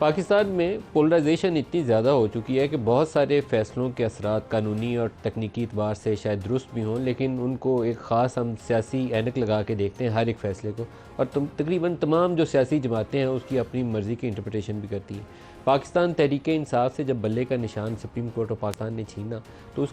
پاکستان میں پولرائزیشن اتنی زیادہ ہو چکی ہے کہ بہت سارے فیصلوں کے اثرات قانونی اور تکنیکی اعتبار سے شاید درست بھی ہوں، لیکن ان کو ایک خاص ہم سیاسی اینک لگا کے دیکھتے ہیں ہر ایک فیصلے کو، اور تقریباً تمام جو سیاسی جماعتیں ہیں اس کی اپنی مرضی کی انٹرپریٹیشن بھی کرتی ہیں۔ پاکستان تحریک انصاف سے جب بلے کا نشان سپریم کورٹ آف پاکستان نے چھینا تو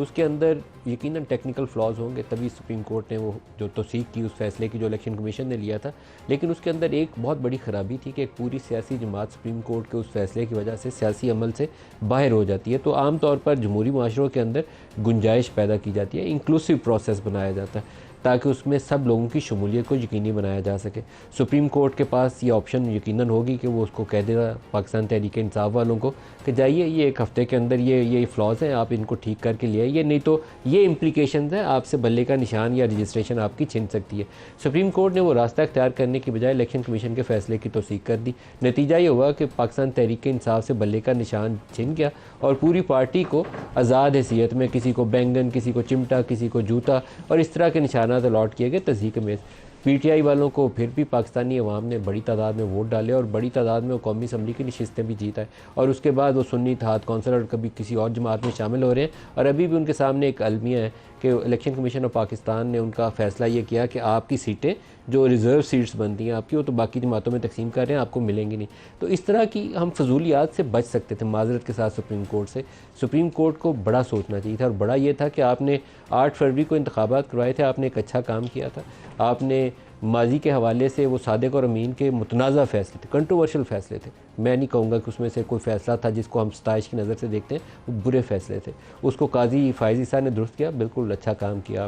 اس کے اندر یقیناً ٹیکنیکل فلاز ہوں گے، تبھی سپریم کورٹ نے وہ جو توثیق کی اس فیصلے کی جو الیکشن کمیشن نے لیا تھا، لیکن اس کے اندر ایک بہت بڑی خرابی تھی کہ ایک پوری سیاسی جماعت سپریم کورٹ کے اس فیصلے کی وجہ سے سیاسی عمل سے باہر ہو جاتی ہے۔ تو عام طور پر جمہوری معاشروں کے اندر گنجائش پیدا کی جاتی ہے، انکلوسیو پروسیس بنایا جاتا ہے تاکہ اس میں سب لوگوں کی شمولیت کو یقینی بنایا جا سکے۔ سپریم کورٹ کے پاس یہ آپشن یقیناً ہوگی کہ وہ اس کو کہہ دے گا پاکستان تحریک انصاف والوں کو کہ جائیے یہ ایک ہفتے کے اندر یہ فلاز ہیں، آپ ان کو ٹھیک کر کے لے آئیے، نہیں تو یہ امپلیکیشنز ہیں، آپ سے بلے کا نشان یا رجسٹریشن آپ کی چھن سکتی ہے۔ سپریم کورٹ نے وہ راستہ اختیار کرنے کی بجائے الیکشن کمیشن کے فیصلے کی توثیق کر دی۔ نتیجہ یہ ہوا کہ پاکستان تحریک انصاف سے بلے کا نشان چھن گیا اور پوری پارٹی کو آزاد حیثیت میں کسی کو بینگن، کسی کو چمٹا، کسی کو جوتا اور اس طرح کے نشانات الاٹ کیے گئے تصدیق میں۔ پی ٹی آئی والوں کو پھر بھی پاکستانی عوام نے بڑی تعداد میں ووٹ ڈالے اور بڑی تعداد میں وہ قومی اسمبلی کی نشستیں بھی جیتا ہے، اور اس کے بعد وہ سنی اتحاد کونسل اور کبھی کسی اور جماعت میں شامل ہو رہے ہیں، اور ابھی بھی ان کے سامنے ایک المیہ ہے کہ الیکشن کمیشن آف پاکستان نے ان کا فیصلہ یہ کیا کہ آپ کی سیٹیں جو ریزرو سیٹس بنتی ہیں آپ کی، وہ تو باقی جماعتوں میں تقسیم کر رہے ہیں، آپ کو ملیں گی نہیں۔ تو اس طرح کی ہم فضولیات سے بچ سکتے تھے معذرت کے ساتھ سپریم کورٹ سے۔ سپریم کورٹ کو بڑا سوچنا چاہیے تھا، اور بڑا یہ تھا کہ آپ نے 8 فروری کو انتخابات کروائے تھے، آپ نے ایک اچھا کام کیا تھا، آپ نے ماضی کے حوالے سے وہ صادق اور امین کے متنازع فیصلے تھے، کنٹروورشل فیصلے تھے، میں نہیں کہوں گا کہ اس میں سے کوئی فیصلہ تھا جس کو ہم ستائش کی نظر سے دیکھتے ہیں، وہ برے فیصلے تھے، اس کو قاضی فائز عیسیٰ نے درست کیا، بالکل اچھا کام کیا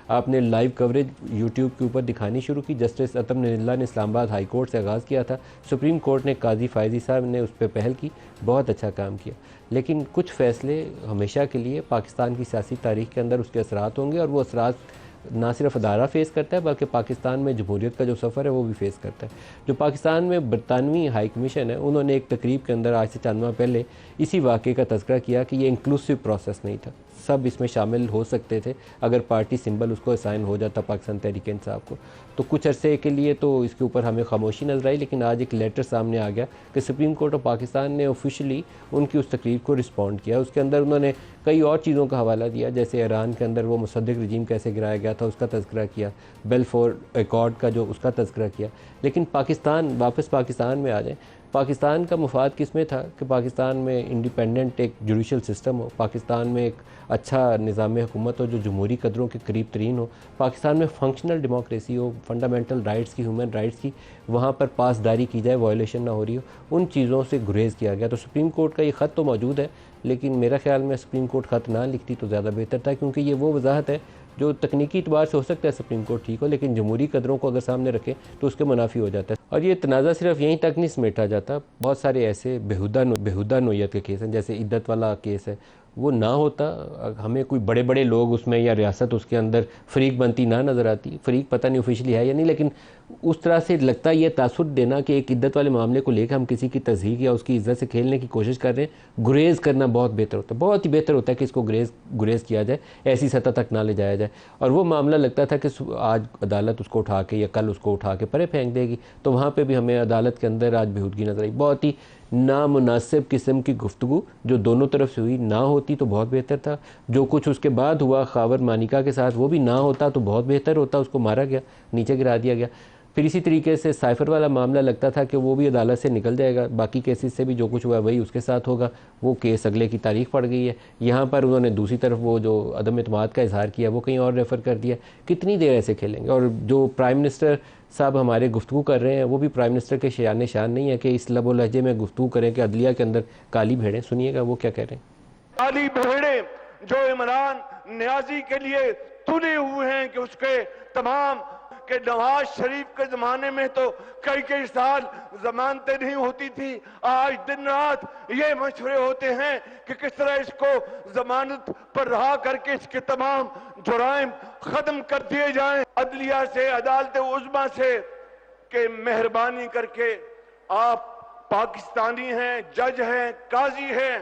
آپ نے لائیو کوریج یوٹیوب کے اوپر دکھانی شروع کی، جسٹس عطم اللہ نے اسلام آباد ہائی کورٹ سے آغاز کیا تھا، سپریم کورٹ نے قاضی فائز عیسیٰ نے اس پہ پہل کی، بہت اچھا کام کیا۔ لیکن کچھ فیصلے ہمیشہ کے لیے پاکستان کی سیاسی تاریخ کے اندر اس کے اثرات ہوں گے، اور وہ اثرات نہ صرف ادارہ فیس کرتا ہے بلکہ پاکستان میں جمہوریت کا جو سفر ہے وہ بھی فیس کرتا ہے۔ جو پاکستان میں برطانوی ہائی کمیشن ہے، انہوں نے ایک تقریب کے اندر آج سے چند ماہ پہلے اسی واقعے کا تذکرہ کیا کہ یہ انکلوسیو پروسیس نہیں تھا، سب اس میں شامل ہو سکتے تھے اگر پارٹی سمبل اس کو اسائن ہو جاتا پاکستان تحریک انصاف کو۔ تو کچھ عرصے کے لیے تو اس کے اوپر ہمیں خاموشی نظر آئی، لیکن آج ایک لیٹر سامنے آ گیا کہ سپریم کورٹ آف پاکستان نے آفیشلی ان کی اس تقریر کو رسپونڈ کیا۔ اس کے اندر انہوں نے کئی اور چیزوں کا حوالہ دیا، جیسے ایران کے اندر وہ مصدق رجیم کیسے گرایا گیا تھا اس کا تذکرہ کیا، بیلفور ایکارڈ کا جو اس کا تذکرہ کیا۔ لیکن واپس پاکستان میں آ جائیں، پاکستان کا مفاد کس میں تھا کہ پاکستان میں انڈیپینڈنٹ ایک جوڈیشل سسٹم ہو، پاکستان میں ایک اچھا نظام حکومت ہو جو جمہوری قدروں کے قریب ترین ہو، پاکستان میں فنکشنل ڈیموکریسی ہو، فنڈامنٹل رائٹس کی، ہیومن رائٹس کی وہاں پر پاسداری کی جائے، وائلیشن نہ ہو رہی ہو، ان چیزوں سے گریز کیا گیا۔ تو سپریم کورٹ کا یہ خط تو موجود ہے، لیکن میرا خیال میں سپریم کورٹ خط نہ لکھتی تو زیادہ بہتر تھا، کیونکہ یہ وہ وضاحت ہے جو تکنیکی اعتبار سے ہو سکتا ہے سپریم کورٹ ٹھیک ہو، لیکن جمہوری قدروں کو اگر سامنے رکھے تو اس کے منافی ہو جاتا ہے۔ اور یہ تنازع صرف یہیں تک نہیں سمیٹا جاتا، بہت سارے ایسے بیہودہ نوعیت کے کیس ہیں، جیسے عدت والا کیس ہے، وہ نہ ہوتا ہمیں کوئی بڑے بڑے لوگ اس میں یا ریاست اس کے اندر فریق بنتی نہ نظر آتی، فریق پتہ نہیں آفیشلی ہے یا نہیں، لیکن اس طرح سے لگتا یہ تاثر دینا کہ ایک عدت والے معاملے کو لے کے ہم کسی کی تضحیک یا اس کی عزت سے کھیلنے کی کوشش کر رہے ہیں، گریز کرنا بہت بہتر ہوتا ہے، بہت ہی بہتر ہوتا ہے کہ اس کو گریز کیا جائے، ایسی سطح تک نہ لے جایا جائے۔ اور وہ معاملہ لگتا تھا کہ آج عدالت اس کو اٹھا کے یا کل اس کو اٹھا کے پرے پھینک دے گی، تو وہاں پہ بھی ہمیں عدالت کے اندر آج بہودگی نظر آئی، بہت ہی نامناسب قسم کی گفتگو جو دونوں طرف سے ہوئی، نہ ہوتی تو بہت بہتر تھا۔ جو کچھ اس کے بعد ہوا خاور مانیکا کے ساتھ وہ بھی نہ ہوتا تو بہت بہتر ہوتا، اس کو مارا گیا، نیچے گرا دیا گیا۔ پھر اسی طریقے سے سائفر والا معاملہ لگتا تھا کہ وہ بھی عدالت سے نکل جائے گا، باقی کیسز سے بھی جو کچھ ہوا وہی اس کے ساتھ ہوگا، وہ کیس اگلے کی تاریخ پڑ گئی ہے۔ یہاں پر انہوں نے دوسری طرف وہ جو عدم اعتماد کا اظہار کیا وہ کہیں اور ریفر کر دیا، کتنی دیر ایسے کھیلیں گے؟ اور جو پرائم منسٹر صاحب ہمارے گفتگو کر رہے ہیں وہ بھی پرائم منسٹر کے شان شان نہیں ہے کہ اس لب و لہجے میں گفتگو کریں کہ عدلیہ کے اندر کالی بھیڑیں، سنیے گا وہ کیا کہہ رہے ہیں۔ کالی بھیڑیں جو عمران نیازی کے لیے تلے ہوئے ہیں کہ اس کے تمام کہ نواز شریف کے زمانے میں تو کئی سال ضمانتیں نہیں ہوتی تھی، آج دن رات یہ مشورے ہوتے ہیں کہ کس طرح اس کو ضمانت پر رہا کر کے اس کے تمام جرائم ختم کر دیے جائیں۔ عدلیہ سے، عدالت عظمیٰ سے کہ مہربانی کر کے آپ پاکستانی ہیں، جج ہیں، قاضی ہیں،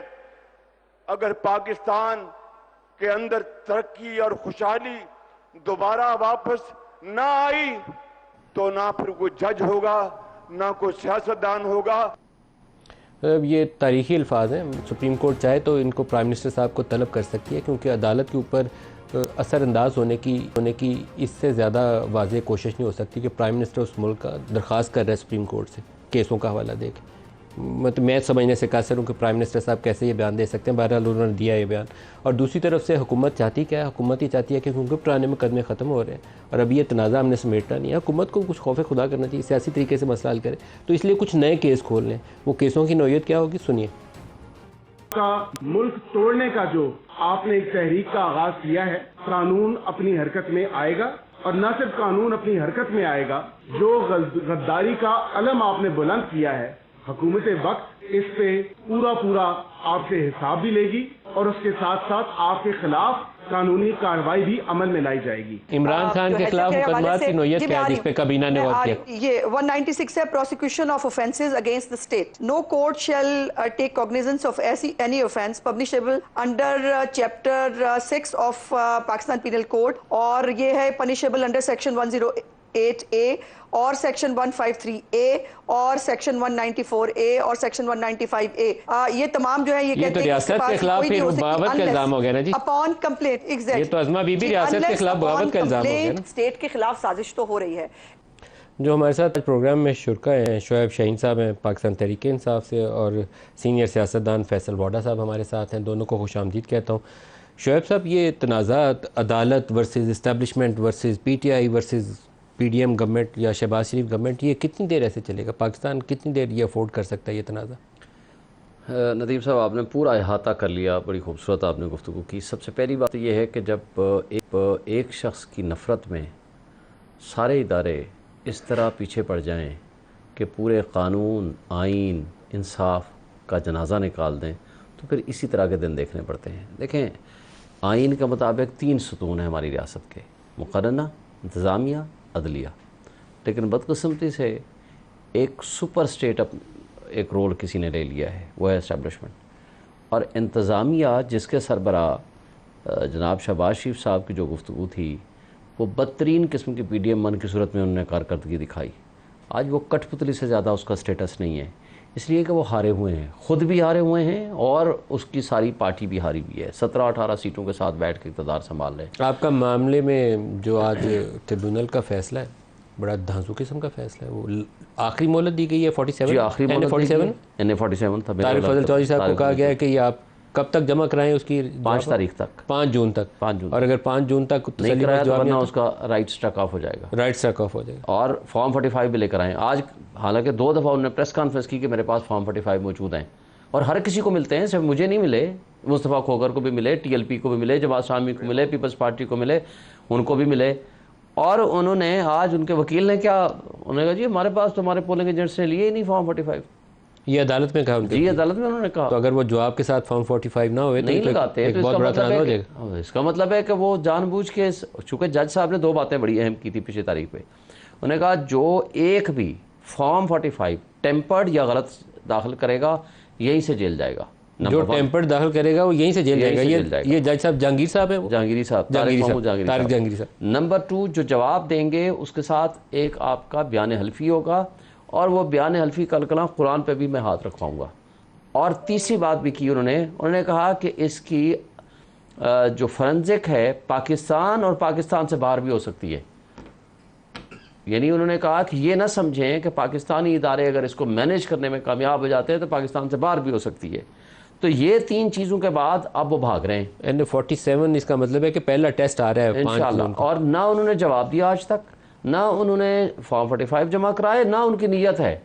اگر پاکستان کے اندر ترقی اور خوشحالی دوبارہ واپس نہ آئی تو نہ پھر کوئی جج ہوگا، نہ کوئی سیاستدان ہوگا۔ یہ تاریخی الفاظ ہیں. سپریم کورٹ چاہے تو ان کو پرائم منسٹر صاحب کو طلب کر سکتی ہے، کیونکہ عدالت کے اوپر اثر انداز ہونے کی اس سے زیادہ واضح کوشش نہیں ہو سکتی کہ پرائم منسٹر اس ملک کا درخواست کر رہا ہے سپریم کورٹ سے کیسوں کا حوالہ دے کے. مطلب میں سمجھنے سے قاصر ہوں کہ پرائم منسٹر صاحب کیسے یہ بیان دے سکتے ہیں. بہرحال انہوں نے دیا یہ بیان. اور دوسری طرف سے حکومت چاہتی کیا ہے؟ حکومت ہی چاہتی ہے کہ کیونکہ پرانے مقدمے ختم ہو رہے ہیں اور ابھی یہ تنازع ہم نے سمیٹنا نہیں ہے. حکومت کو کچھ خوف خدا کرنا چاہیے، سیاسی طریقے سے مسئلہ حل کرے، تو اس لیے کچھ نئے کیس کھول لیں. وہ کیسوں کی نوعیت کیا ہوگی سنیے. کا ملک توڑنے کا جو آپ نے ایک تحریک کا آغاز کیا ہے، قانون اپنی حرکت میں آئے گا، اور نہ صرف قانون اپنی حرکت میں آئے گا، جو غداری کا علم آپ نے بلند کیا ہے، حکومت وقت اس پہ پورا آپ سے حساب بھی لے گی، اور اس کے ساتھ ساتھ آپ کے خلاف قانونی کارروائی بھی عمل میں لائی جائے گی. عمران خان کے خلاف مقدمات کی نوعیت کیا ہے جس پہ کابینہ نے غور کیا؟ یہ 196 ہے، prosecution of offences against the state. No court shall take cognizance of any offence punishable under chapter 6 of Pakistan Penal Code، اور یہ ہے punishable under section 108A اور section 153A اور section 194A اور section 195A. یہ تمام جو ہے یہ کہتے ہیں ریاست کے خلاف پھر بغاوت کا الزام ہو گیا نا جی. اپون کمپلینٹ یہ تو عظمہ بی بی ریاست کے خلاف بغاوت کا الزام ہو گیا نا. اسٹیٹ کے خلاف سازش تو ہو رہی ہے. جو ہمارے ساتھ پروگرام میں شرکا ہیں، شعیب شاہین صاحب ہیں پاکستان تحریک انصاف سے، اور سینئر سیاستدان فیصل واڈا صاحب ہمارے ساتھ ہیں. دونوں کو خوش آمدید کہتا ہوں. شعیب صاحب، یہ تنازعات عدالت versus establishment versus P T I versus P D M government یا شہباز شریف گورنمنٹ، یہ کتنی دیر ایسے چلے گا؟ پاکستان کتنی دیر یہ افورڈ کر سکتا ہے یہ تنازع؟ ندیم صاحب، آپ نے پورا احاطہ کر لیا، بڑی خوبصورت آپ نے گفتگو کی. سب سے پہلی بات یہ ہے کہ جب ایک شخص کی نفرت میں سارے ادارے اس طرح پیچھے پڑ جائیں کہ پورے قانون، آئین، انصاف کا جنازہ نکال دیں، تو پھر اسی طرح کے دن دیکھنے پڑتے ہیں. دیکھیں، آئین کے مطابق 3 ستون ہیں ہماری ریاست کے: مقننہ، انتظامیہ، عدلیہ. لیکن بدقسمتی سے ایک سپر اسٹیٹ ایک رول کسی نے لے لیا ہے، وہ ہے اسٹیبلشمنٹ. اور انتظامیہ جس کے سربراہ جناب شہباز شریف صاحب کی جو گفتگو تھی، وہ بدترین قسم کی پی ڈی ایم 1 کی صورت میں انہوں نے کارکردگی دکھائی. آج وہ کٹ پتلی سے زیادہ اس کا سٹیٹس نہیں ہے، اس لیے کہ وہ ہارے ہوئے ہیں، خود بھی ہارے ہوئے ہیں اور اس کی ساری پارٹی بھی ہاری ہوئی ہے. 17-18 سیٹوں کے ساتھ بیٹھ کے اقتدار سنبھال رہے ہیں. آپ کا معاملے میں جو آج ٹریبیونل کا فیصلہ ہے، بڑا دھانسو قسم کا فیصلہ ہے. وہ آخری مہلت دی گئی ہے 47. جی، آخری مہلت 47 تھا. طارق فضل چودھری صاحب کو کہا گیا ہے کہ یہ آپ کب تک جمع کرائیں اس کی؟ 5 تاریخ تک. 5 جون تک. اور اگر 5 جون تک نہیں کرایا تو ورنہ اس کا رائٹ اسٹرک آف ہو جائے گا. رائٹ اسٹرک آف ہو جائے گا. اور فارم 45 بھی لے کر آئیں. آج حالانکہ 2 دفعہ انہوں نے پریس کانفرنس کی کہ میرے پاس فارم 45 موجود ہیں، اور ہر کسی کو ملتے ہیں، صرف مجھے نہیں ملے. مصطفیٰ کھوگر کو بھی ملے، ٹی ایل پی کو بھی ملے، جماعت اسلامی کو ملے، پیپلز پارٹی کو ملے، ان کو بھی ملے. اور انہوں نے آج ان کے وکیل نے کیا، انہوں نے کہا جی ہمارے پاس تو ہمارے پولنگ ایجنٹس نے لیے ہی نہیں فارم 45. یہ عدالت میں کہا ان کے؟ جی، عدالت میں انہوں نے کہا. تو اگر وہ جواب کے ساتھ فارم 45 نہ ہوئے نہیں لگاتے تو بہت بڑا تنازع ہو جائے گا. اس کا مطلب ہے کہ وہ جان بوجھ کے، چونکہ جج صاحب نے 2 باتیں بڑی اہم کی تھی پچھلی تاریخ پہ. انہوں نے کہا جو ایک بھی فارم 45 ٹیمپرڈ یا غلط داخل کرے گا یہیں سے جیل جائے گا. جو ٹیمپرڈ داخل کرے گا وہ یہیں سے جیل جائے گا. یہ جج صاحب جہانگیر صاحب ہیں، جہانگیری صاحب، طارق جہانگیری صاحب. نمبر 2، جو جواب دیں گے اس کے ساتھ ایک آپ کا بیان حلفی ہوگا، اور وہ بیان حلفی کل کلام قرآن پہ بھی میں ہاتھ رکھواؤں گا. اور تیسری بات بھی کی انہوں نے کہا کہ اس کی جو فورنزک ہے پاکستان اور پاکستان سے باہر بھی ہو سکتی ہے. یعنی انہوں نے کہا کہ یہ نہ سمجھیں کہ پاکستانی ادارے اگر اس کو مینیج کرنے میں کامیاب ہو جاتے ہیں تو پاکستان سے باہر بھی ہو سکتی ہے. تو یہ 3 چیزوں کے بعد اب وہ بھاگ رہے ہیں. N47 اس کا مطلب ہے کہ پہلا ٹیسٹ آ رہا ہے انشاءاللہ. اور نہ انہوں نے جواب دیا آج تک، نہ انہوں نے فارم 45 جمع کرائے، نہ ان کی نیت ہے.